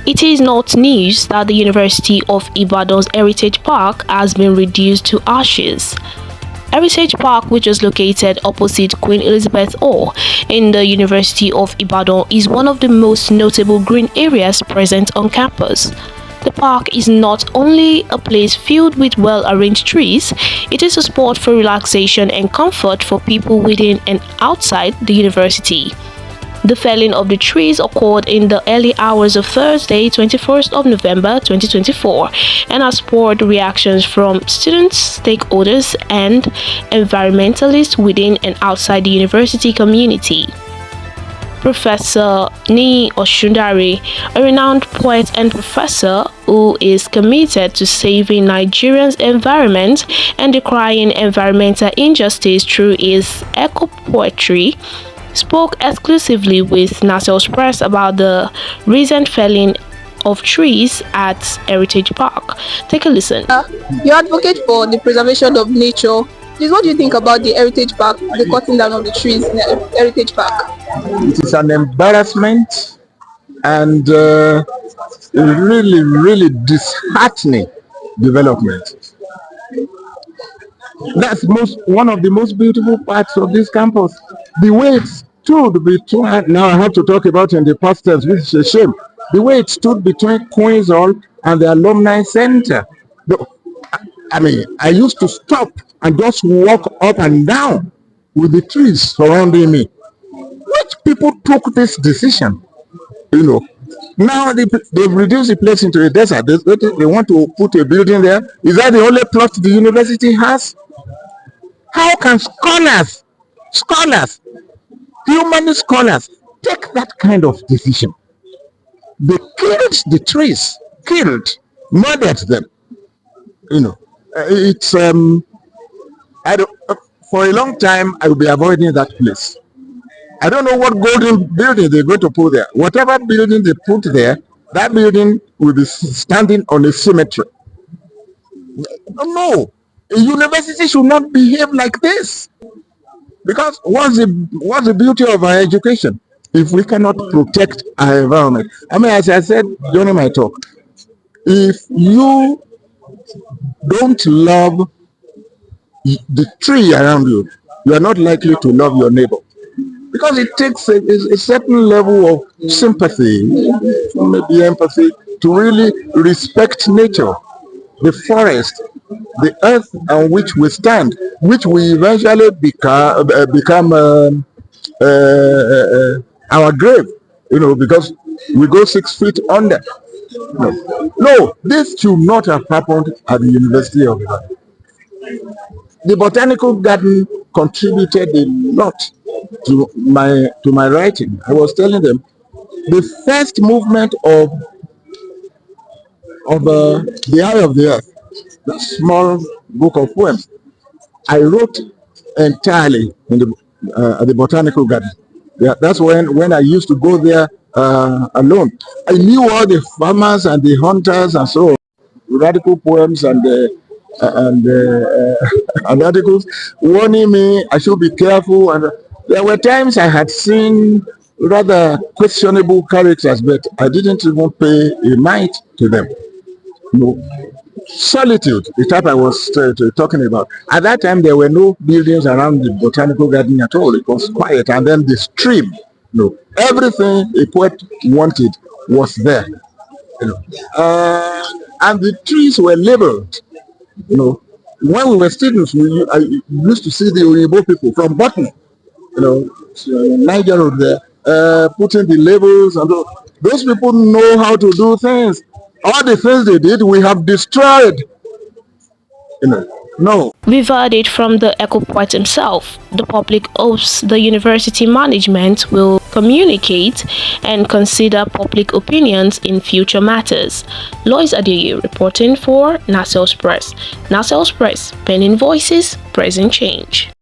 It is not news that the University of Ibadan's Heritage Park has been reduced to ashes. Heritage Park, which is located opposite Queen Elizabeth Hall in the University of Ibadan, is one of the most notable green areas present on campus. The park is not only a place filled with well-arranged trees, it is a spot for relaxation and comfort for people within and outside the university. The felling of the trees occurred in the early hours of Thursday, 21st of November 2024, and has spurred reactions from students, stakeholders, and environmentalists within and outside the university community. Professor Niyi Osundare, a renowned poet and professor who is committed to saving Nigeria's environment and decrying environmental injustice through his eco-poetry, spoke exclusively with naselspress about the recent felling of trees at Heritage Park. Take a listen. You advocate for the preservation of nature. Please, what do you think about the Heritage Park, the cutting down of the trees in the Heritage Park? It is an embarrassment and really disheartening development. That's one of the most beautiful parts of this campus. The way it stood between, now I have to talk about in the past tense, which is a shame. The way it stood between Queen's Hall and the Alumni Center. I mean, I used to stop and just walk up and down with the trees surrounding me. Which people took this decision? Now they've reduced the place into a desert. They want to put a building there. Is that the only plot the university has? How can scholars, human scholars, take that kind of decision? They killed the trees, murdered them. It's for a long time I will be avoiding that place. I don't know what golden building they're going to put there. Whatever building they put there, that building will be standing on a cemetery. No, a university should not behave like this. Because what's the beauty of our education if we cannot protect our environment? I mean, as I said during my talk, if you don't love the tree around you, you are not likely to love your neighbor. Because it takes a certain level of sympathy, maybe empathy, to really respect nature, the forest, the earth on which we stand, which we eventually become our grave, because we go 6 feet under. No, this should not have happened at the University of Ibadan. The botanical garden contributed a lot to my writing. I was telling them the first movement of the Eye of the Earth, the small book of poems, I wrote entirely in the botanical garden. Yeah, that's when I used to go there alone. I knew all the farmers and the hunters and so on. Radical poems and articles warning me I should be careful. And there were times I had seen rather questionable characters, but I didn't even pay a mite to them. Solitude, the type I was talking about. At that time, there were no buildings around the botanical garden at all. It was quiet, and then the stream. Everything a poet wanted was there. And the trees were labeled. When we were students, I used to see the Oyibo people from Botany, Niger Road there, putting the labels, and those people know how to do things. All the things they did, we have destroyed. No. We've heard it from the eco-poet himself. The public hopes the university management will communicate and consider public opinions in future matters. Lois Adeye reporting for Naselspress. Naselspress, penning voices, present change.